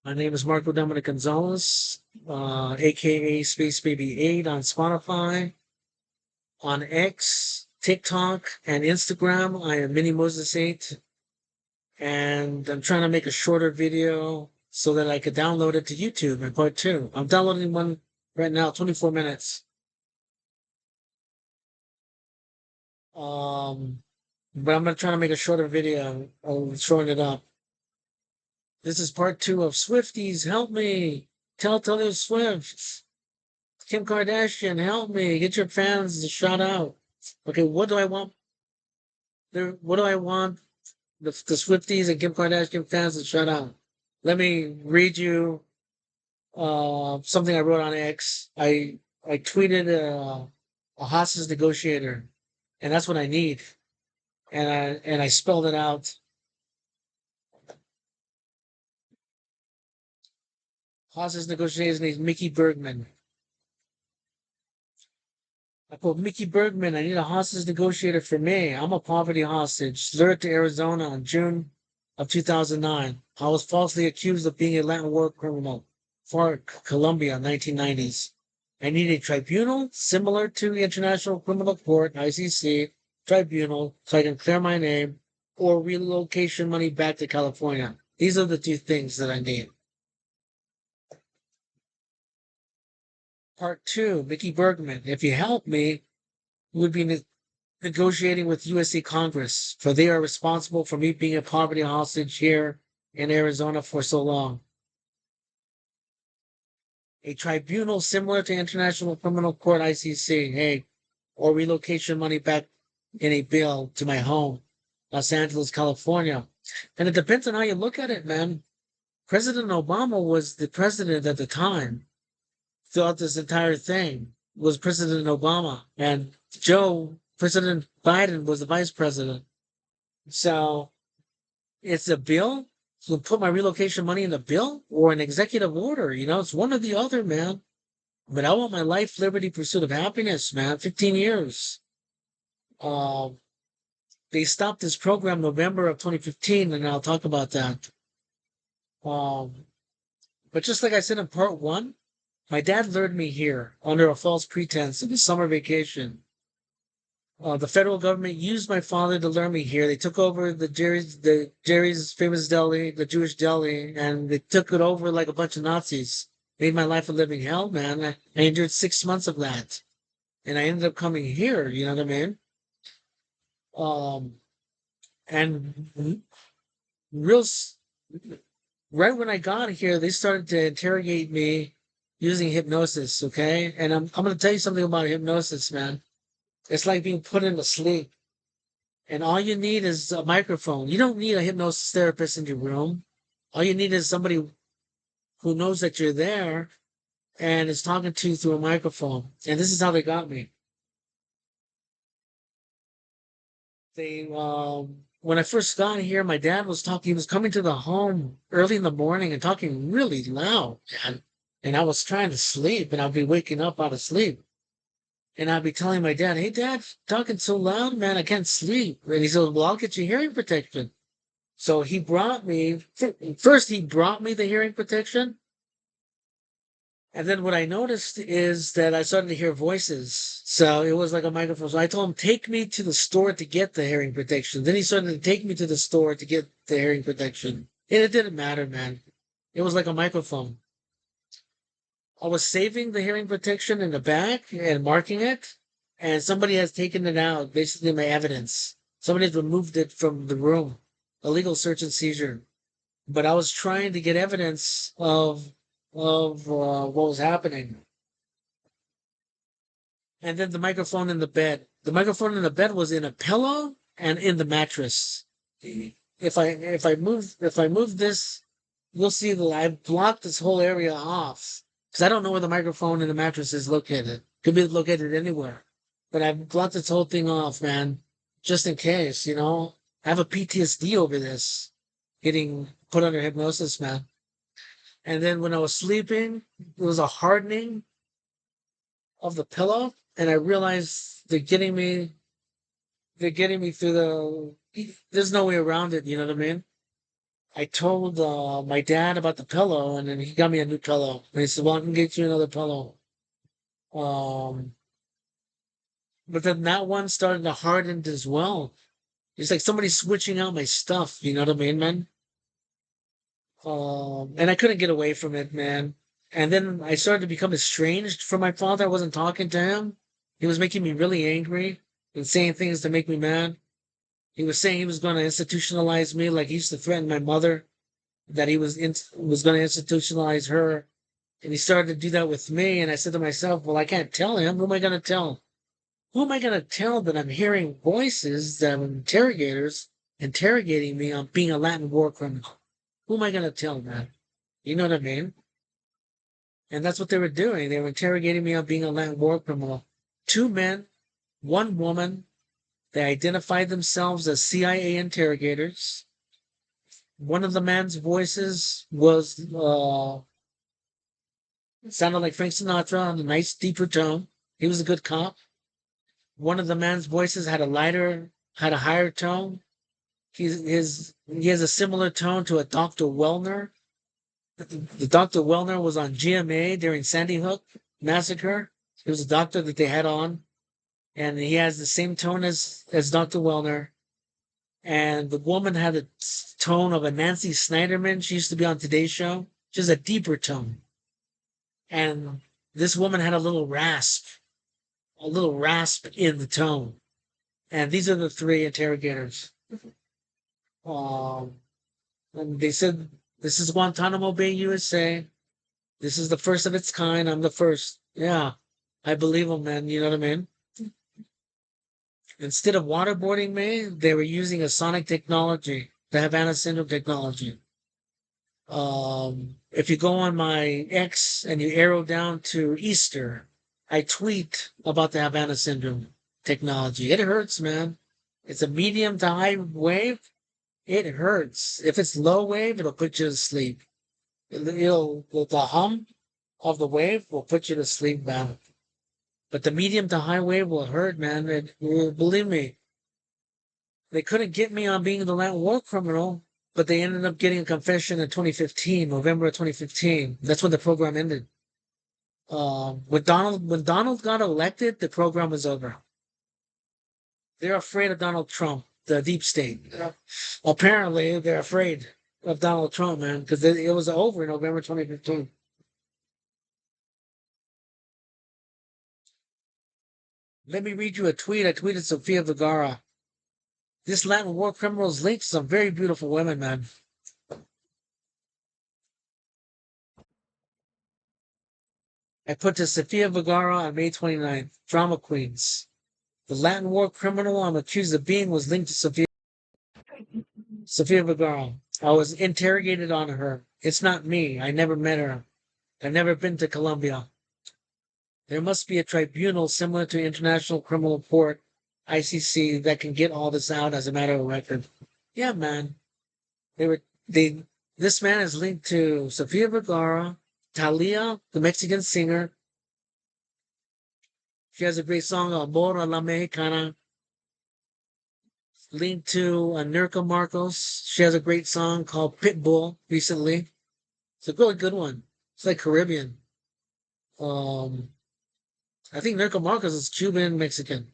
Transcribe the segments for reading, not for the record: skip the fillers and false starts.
My name is Marco Dominic Gonzalez, aka Space Baby 8 on Spotify, on X, TikTok, and Instagram. I am Mini Moses 8, and I'm trying to make a shorter video so that I could download it to YouTube in part two. I'm downloading one right now, 24 minutes. Um, but I'm gonna try to make a shorter video of showing it up. This is part two of Swifties. Help me! Tell Taylor Swift. Kim Kardashian, help me. Get your fans to shout out. Okay, what do I want? What do I want the Swifties and Kim Kardashian fans to shout out? Let me read you something I wrote on X. I tweeted a hostage negotiator, and that's what I need. And I spelled it out. Hostage negotiator named Mickey Bergman. I put Mickey Bergman, I need a hostage negotiator for me. I'm a poverty hostage. Lured to Arizona in June of 2009. I was falsely accused of being a Latin war criminal for Colombia 1990s. I need a tribunal similar to the International Criminal Court ICC tribunal so I can clear my name or relocation money back to California. These are the two things that I need. Part two, Mickey Bergman. If you help me, you would be negotiating with USA Congress, for they are responsible for me being a poverty hostage here in Arizona for so long. A tribunal similar to International Criminal Court ICC, hey, or relocation money back in a bill to my home, Los Angeles, California. And it depends on how you look at it, man. President Obama was the president at the time throughout this entire thing was President Obama, and President Biden was the vice president. So it's a bill. So put my relocation money in the bill or an executive order. It's one or the other, man. But I want my life, liberty, pursuit of happiness, man. 15 years. Um, they stopped this program November of 2015, and I'll talk about that. Um, but just like I said in part one, my dad lured me here under a false pretense of a summer vacation. The federal government used my father to lure me here. They took over the Jerry's famous deli, the Jewish deli, and they took it over like a bunch of Nazis. Made my life a living hell, man. I endured 6 months of that, and I ended up coming here. You know what I mean? Um, and real right when I got here, they started to interrogate me using hypnosis. Okay, and I'm going to tell you something about hypnosis, man. It's like being put into sleep. And all you need is a microphone. You don't need a hypnosis therapist in your room. All you need is somebody who knows that you're there and is talking to you through a microphone. And this is how they got me. When I first got here, my dad was talking. He was coming to the home early in the morning and talking really loud. And I was trying to sleep, and I'd be waking up out of sleep. And I'd be telling my dad, "Hey, Dad, talking so loud, man, I can't sleep." And he said, "Well, I'll get you hearing protection." So he brought me, first, he brought me the hearing protection. And then what I noticed is that I started to hear voices. So it was like a microphone. So I told him, take me to the store to get the hearing protection. Then he started to take me to the store to get the hearing protection. And it didn't matter, man. It was like a microphone. I was saving the hearing protection in the back and marking it. And somebody has taken it out, basically my evidence. Somebody has removed it from the room. Illegal search and seizure. But I was trying to get evidence of what was happening. And then the microphone in the bed. The microphone in the bed was in a pillow and in the mattress. If I move this, you'll see that I blocked this whole area off because I don't know where the microphone in the mattress is located. Could be located anywhere, but I blocked this whole thing off, man, just in case. I have a PTSD over this getting put under hypnosis, man. And then when I was sleeping, it was a hardening of the pillow, and I realized they're getting me through there's no way around it, you know what I mean? I told my dad about the pillow, and then he got me a new pillow. And he said, "Well, I can get you another pillow." Um, but then that one started to harden as well. It's like somebody switching out my stuff. You know what I mean, man? And I couldn't get away from it, man. And then I started to become estranged from my father. I wasn't talking to him. He was making me really angry and saying things to make me mad. He was saying he was going to institutionalize me, like he used to threaten my mother that he was going to institutionalize her, and he started to do that with me. And I said to myself, "Well, I can't tell him. Who am I going to tell? Who am I going to tell that I'm hearing voices that are interrogators interrogating me on being a Latin war criminal? Who am I going to tell, man? You know what I mean?" And that's what they were doing. They were interrogating me on being a Latin war criminal. Two men, one woman. They identified themselves as CIA interrogators. One of the man's voices was sounded like Frank Sinatra on a nice deeper tone. He was a good cop. One of the man's voices had a higher tone. He has a similar tone to a Dr. Wellner. The Dr. Wellner was on GMA during Sandy Hook massacre. He was a doctor that they had on, and he has the same tone as Dr. Wellner. And the woman had a tone of a Nancy Snyderman. She used to be on Today's Show. She has a deeper tone. And this woman had a little rasp in the tone. And these are the three interrogators. Um, and they said, "This is Guantanamo Bay, USA. This is the first of its kind. I'm the first." Yeah, I believe them, man. You know what I mean? Instead of waterboarding me, they were using a sonic technology, the Havana Syndrome technology. If you go on my X and you arrow down to Easter, I tweet about the Havana Syndrome technology. It hurts, man. It's a medium to high wave. It hurts. If it's low wave, it'll put you to sleep. The hum of the wave will put you to sleep, man. But the medium to high wave will hurt, man. Believe me, they couldn't get me on being the Latin war criminal, but they ended up getting a confession in 2015, November of 2015. That's when the program ended. When Donald got elected, the program was over. They're afraid of Donald Trump, the deep state. Apparently, they're afraid of Donald Trump, man, because it was over in November 2015. Let me read you a tweet. I tweeted Sofia Vergara. This Latin war criminal is linked to some very beautiful women, man. I put to Sofia Vergara on May 29th. Drama queens. The Latin war criminal I'm accused of being was linked to Sofia Vergara. I was interrogated on her. It's not me. I never met her. I've never been to Colombia. There must be a tribunal similar to International Criminal Court ICC that can get all this out as a matter of record. Yeah, man. They this man is linked to Sofia Vergara, Talia, the Mexican singer. She has a great song, Amor a la Mexicana. Linked to Nurka Marcos. She has a great song called Pitbull recently. It's a really good one. It's like Caribbean. I think Nurka Marcos is Cuban Mexican.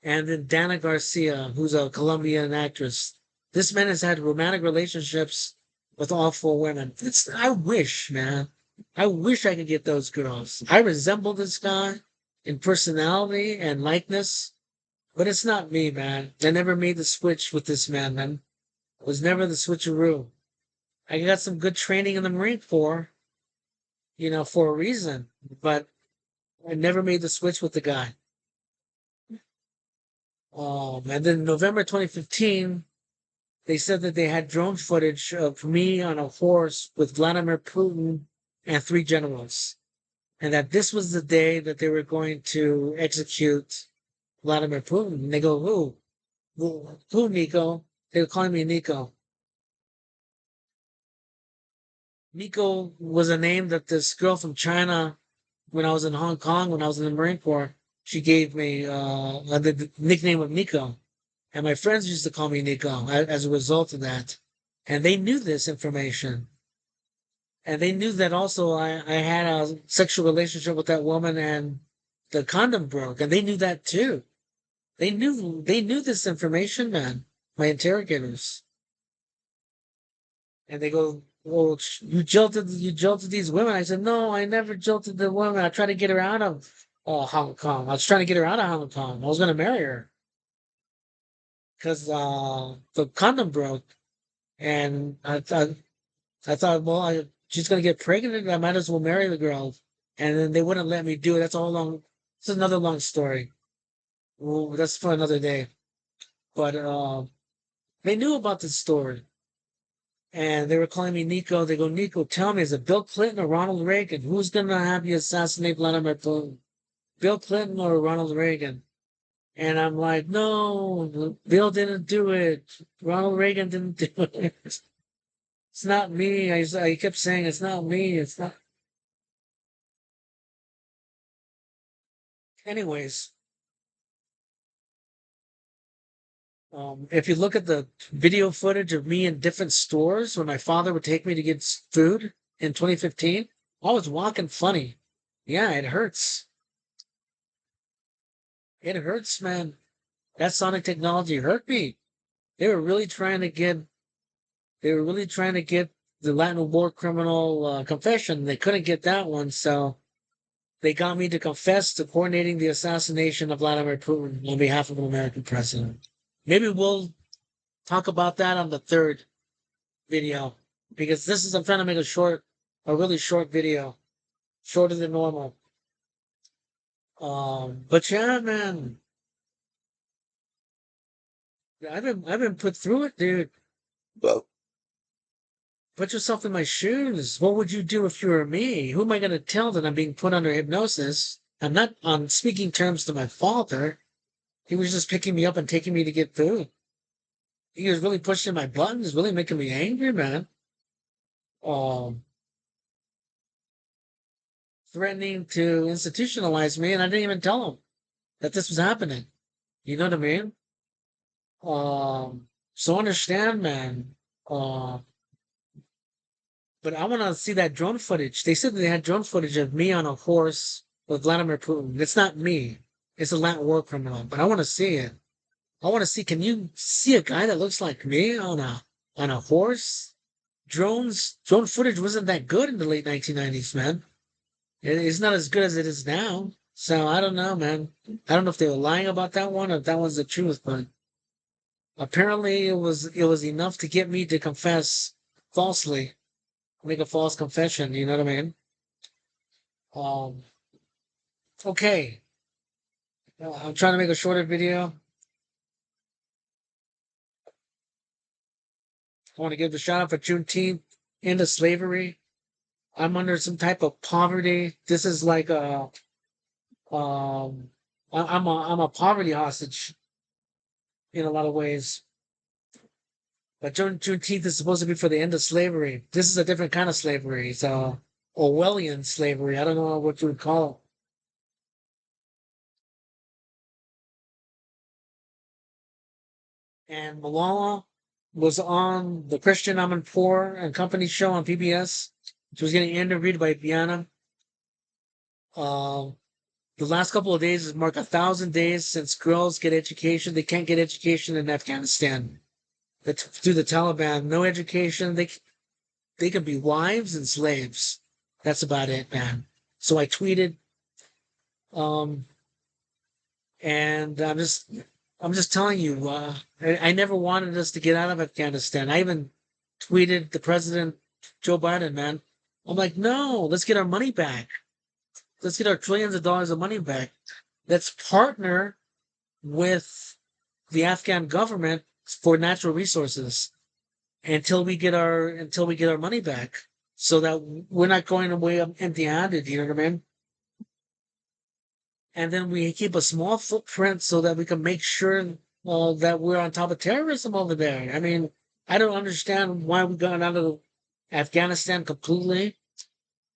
And then Dana Garcia, who's a Colombian actress. This man has had romantic relationships with all four women. I wish, man. I wish I could get those girls. I resemble this guy in personality and likeness, but it's not me, man. I never made the switch with this man, man. It was never the switcheroo. I got some good training in the Marine Corps, for a reason, but I never made the switch with the guy. And then November 2015, they said that they had drone footage of me on a horse with Vladimir Putin and three generals. And that this was the day that they were going to execute Vladimir Putin. And they go, who? Who, Nico? They were calling me Nico. Nico was a name that this girl from China, when I was in Hong Kong, when I was in the Marine Corps, she gave me the nickname of Nico. And my friends used to call me Nico as a result of that. And they knew this information. And they knew that also I had a sexual relationship with that woman and the condom broke. And they knew that too. They knew this information, man. My interrogators. And they go, well, you jilted these women. I said, no, I never jilted the woman. I tried to get her out of Hong Kong. I was trying to get her out of Hong Kong. I was going to marry her because the condom broke. And I thought, well, she's going to get pregnant. I might as well marry the girl. And then they wouldn't let me do it. It's another long story. Well, that's for another day. But they knew about this story. And they were calling me Nico. They go, Nico, tell me, is it Bill Clinton or Ronald Reagan? Who's going to have you assassinate Vladimir Putin? Bill Clinton or Ronald Reagan? And I'm like, no, Bill didn't do it. Ronald Reagan didn't do it. It's not me. I kept saying, it's not me. It's not. Anyways, if you look at the video footage of me in different stores when my father would take me to get food in 2015, I was walking funny. Yeah, it hurts. It hurts, man. That sonic technology hurt me. They were really trying to get. They were really trying to get the Latin war criminal confession. They couldn't get that one, so they got me to confess to coordinating the assassination of Vladimir Putin on behalf of an American president. Maybe we'll talk about that on the third video because I'm trying to make a really short video, shorter than normal. But yeah, man, I've been put through it, dude. Well, put yourself in my shoes. What would you do if you were me? Who am I going to tell that I'm being put under hypnosis? I'm not on speaking terms to my father. He was just picking me up and taking me to get food. He was really pushing my buttons, really making me angry, man. Um, Threatening to institutionalize me, and I didn't even tell him that this was happening. You know what I mean? So understand, man. Uh, but I want to see that drone footage. They said they had drone footage of me on a horse with Vladimir Putin. It's not me. It's a Latin war criminal, but I want to see it. I want to see. Can you see a guy that looks like me on a horse? Drone footage wasn't that good in the late 1990s, man. It's not as good as it is now. So I don't know, man. I don't know if they were lying about that one or if that one's the truth, but apparently it was enough to get me to confess falsely, make a false confession. You know what I mean? Um. Okay. I'm trying to make a shorter video. I want to give the shout out for Juneteenth, end of slavery. I'm under some type of poverty. This is like um, I'm a poverty hostage in a lot of ways. But Juneteenth is supposed to be for the end of slavery. This is a different kind of slavery. It's Orwellian slavery. I don't know what you would call it. And Malala was on the Christian Amanpour and Company show on PBS. She was getting interviewed by Biana. Um, the last couple of days has marked 1,000 days since girls get education. They can't get education in Afghanistan. Through the Taliban, no education. They can be wives and slaves. That's about it, man. So I tweeted, um, and I'm just telling you, I never wanted us to get out of Afghanistan. I even tweeted the president, Joe Biden, man. I'm like, no, let's get our money back. Let's get our trillions of dollars of money back. Let's partner with the Afghan government for natural resources until we get our money back, so that we're not going away empty-handed. You know what I mean? And then we keep a small footprint so that we can make sure that we're on top of terrorism over there. I mean, I don't understand why we got out of Afghanistan completely,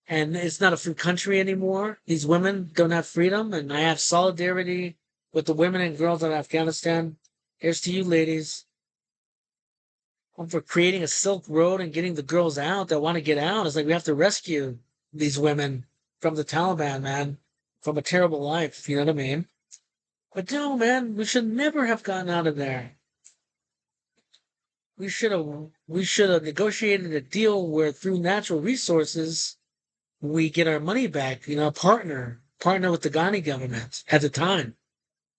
and it's not a free country anymore. These women don't have freedom, and I have solidarity with the women and girls of Afghanistan. Here's to you, ladies. for creating a Silk Road and getting the girls out that want to get out. It's like we have to rescue these women from the Taliban, man, from a terrible life. You know what I mean? But no, man, we should never have gotten out of there. We should have negotiated a deal where through natural resources we get our money back. You know, partner with the Ghani government at the time.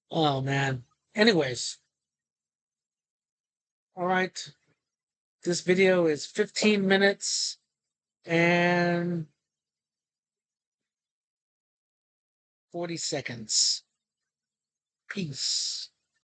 Oh man. Anyways, all right. This video is 15 minutes and 40 seconds. Peace.